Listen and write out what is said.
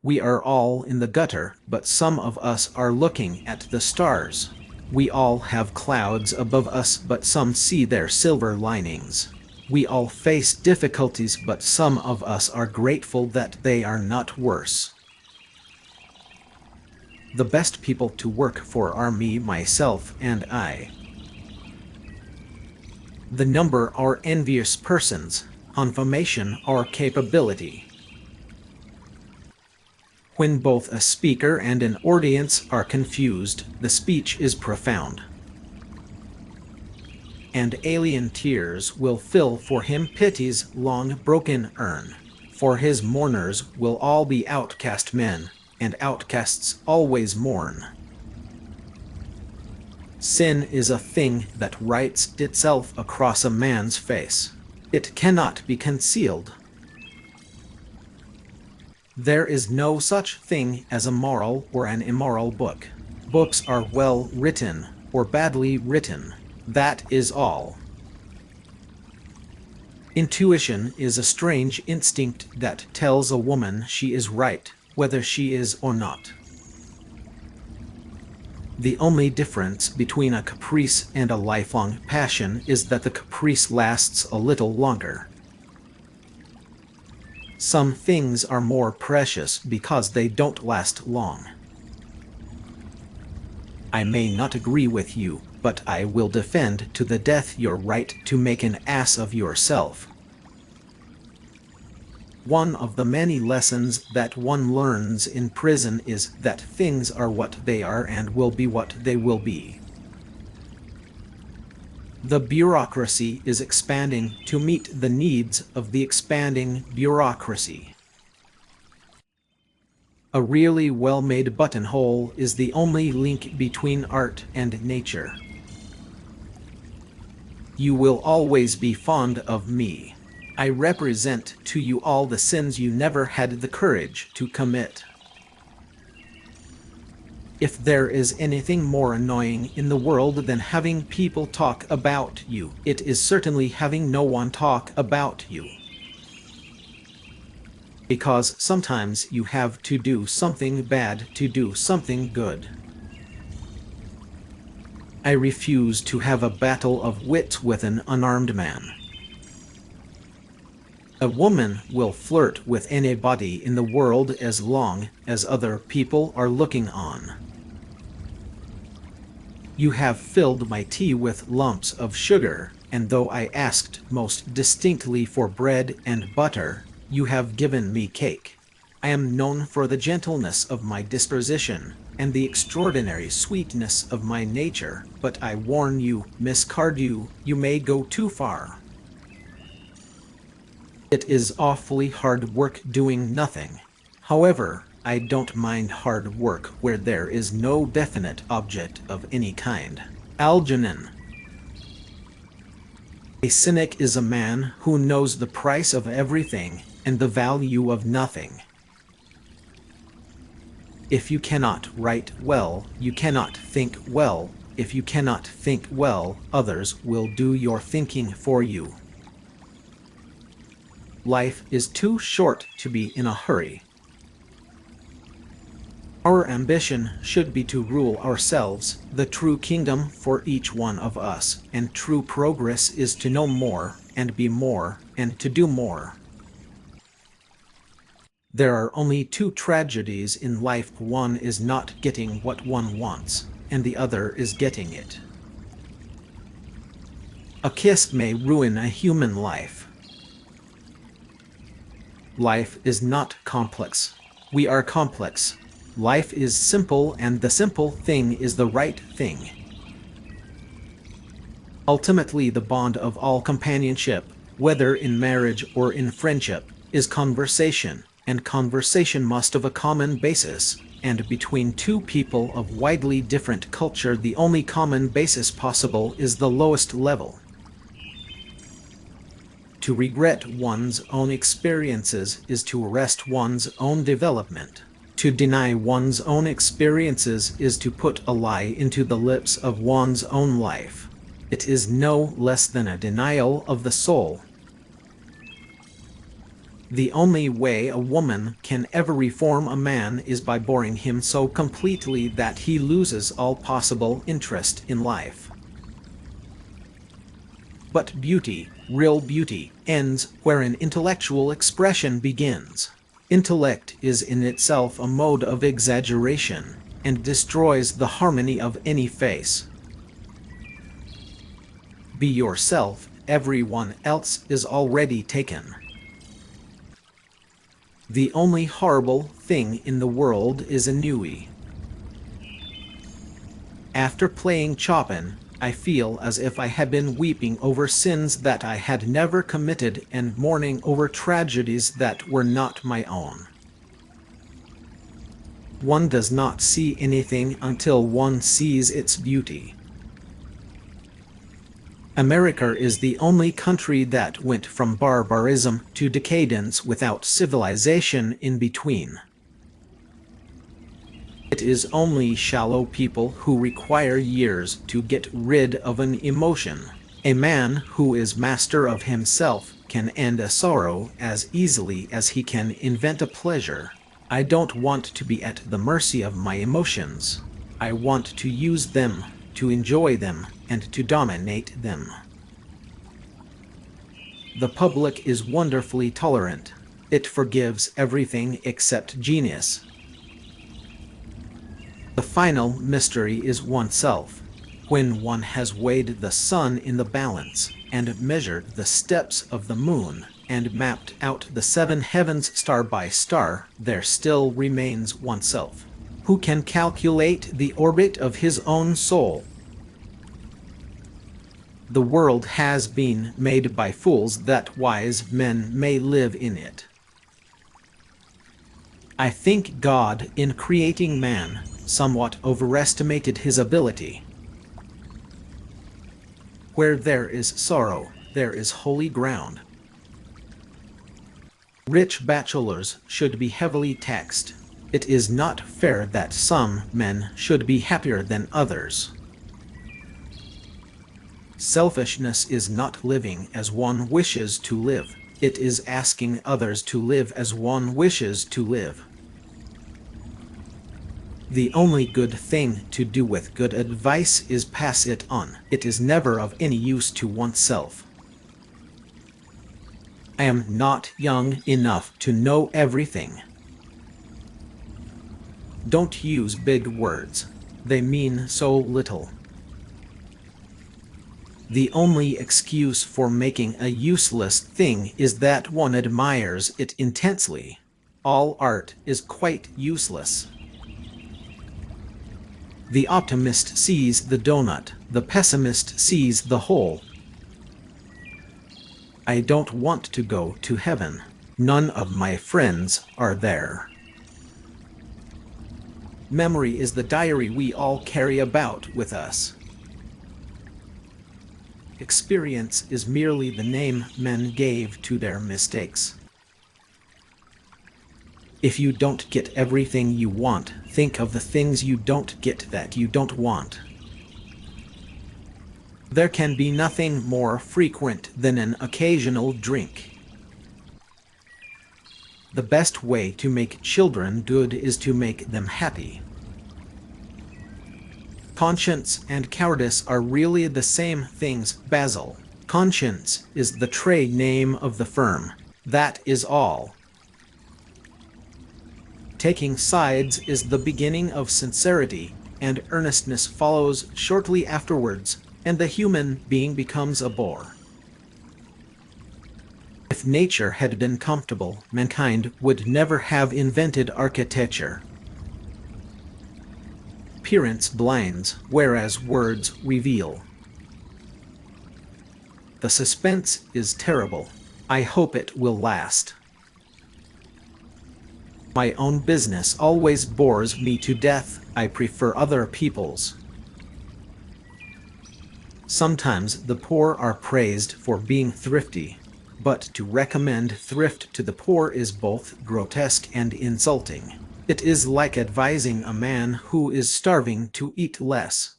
We are all in the gutter, but some of us are looking at the stars. We all have clouds above us, but some see their silver linings. We all face difficulties, but some of us are grateful that they are not worse. The best people to work for are me, myself, and I. The number are envious persons, confirmation or capability. When both a speaker and an audience are confused, the speech is profound. And alien tears will fill for him pity's long broken urn. For his mourners will all be outcast men, and outcasts always mourn. Sin is a thing that writes itself across a man's face. It cannot be concealed. There is no such thing as a moral or an immoral book. Books are well written or badly written. That is all. Intuition is a strange instinct that tells a woman she is right, whether she is or not. The only difference between a caprice and a lifelong passion is that the caprice lasts a little longer. Some things are more precious because they don't last long. I may not agree with you, but I will defend to the death your right to make an ass of yourself. One of the many lessons that one learns in prison is that things are what they are and will be what they will be. The bureaucracy is expanding to meet the needs of the expanding bureaucracy. A really well-made buttonhole is the only link between art and nature. You will always be fond of me. I represent to you all the sins you never had the courage to commit. If there is anything more annoying in the world than having people talk about you, it is certainly having no one talk about you. Because sometimes you have to do something bad to do something good. I refuse to have a battle of wits with an unarmed man. A woman will flirt with anybody in the world as long as other people are looking on. You have filled my tea with lumps of sugar, and though I asked most distinctly for bread and butter, you have given me cake. I am known for the gentleness of my disposition, and the extraordinary sweetness of my nature, but I warn you, Miss Cardew, you may go too far. It is awfully hard work doing nothing. However, I don't mind hard work where there is no definite object of any kind. Algernon. A cynic is a man who knows the price of everything and the value of nothing. If you cannot write well, you cannot think well. If you cannot think well, others will do your thinking for you. Life is too short to be in a hurry. Our ambition should be to rule ourselves, the true kingdom for each one of us, and true progress is to know more, and be more, and to do more. There are only two tragedies in life. One is not getting what one wants, and the other is getting it. A kiss may ruin a human life. Life is not complex. We are complex. Life is simple, and the simple thing is the right thing. Ultimately, the bond of all companionship, whether in marriage or in friendship, is conversation, and conversation must have a common basis, and between two people of widely different culture, the only common basis possible is the lowest level. To regret one's own experiences is to arrest one's own development. To deny one's own experiences is to put a lie into the lips of one's own life. It is no less than a denial of the soul. The only way a woman can ever reform a man is by boring him so completely that he loses all possible interest in life. But beauty, real beauty, ends where an intellectual expression begins. Intellect is in itself a mode of exaggeration, and destroys the harmony of any face. Be yourself, everyone else is already taken. The only horrible thing in the world is ennui. After playing Chopin, I feel as if I had been weeping over sins that I had never committed and mourning over tragedies that were not my own. One does not see anything until one sees its beauty. America is the only country that went from barbarism to decadence without civilization in between. It is only shallow people who require years to get rid of an emotion. A man who is master of himself can end a sorrow as easily as he can invent a pleasure. I don't want to be at the mercy of my emotions. I want to use them, to enjoy them, and to dominate them. The public is wonderfully tolerant. It forgives everything except genius. The final mystery is oneself. When one has weighed the sun in the balance, and measured the steps of the moon, and mapped out the seven heavens star by star, there still remains oneself. Who can calculate the orbit of his own soul? The world has been made by fools that wise men may live in it. I think God, in creating man, somewhat overestimated his ability. Where there is sorrow, there is holy ground. Rich bachelors should be heavily taxed. It is not fair that some men should be happier than others. Selfishness is not living as one wishes to live. It is asking others to live as one wishes to live. The only good thing to do with good advice is pass it on. It is never of any use to oneself. I am not young enough to know everything. Don't use big words. They mean so little. The only excuse for making a useless thing is that one admires it intensely. All art is quite useless. The optimist sees the donut, the pessimist sees the hole. I don't want to go to heaven. None of my friends are there. Memory is the diary we all carry about with us. Experience is merely the name men gave to their mistakes. If you don't get everything you want, think of the things you don't get that you don't want. There can be nothing more frequent than an occasional drink. The best way to make children good is to make them happy. Conscience and cowardice are really the same things, Basil. Conscience is the trade name of the firm. That is all. Taking sides is the beginning of sincerity, and earnestness follows shortly afterwards, and the human being becomes a bore. If nature had been comfortable, mankind would never have invented architecture. Appearance blinds, whereas words reveal. The suspense is terrible. I hope it will last. My own business always bores me to death. I prefer other people's. Sometimes the poor are praised for being thrifty, but to recommend thrift to the poor is both grotesque and insulting. It is like advising a man who is starving to eat less.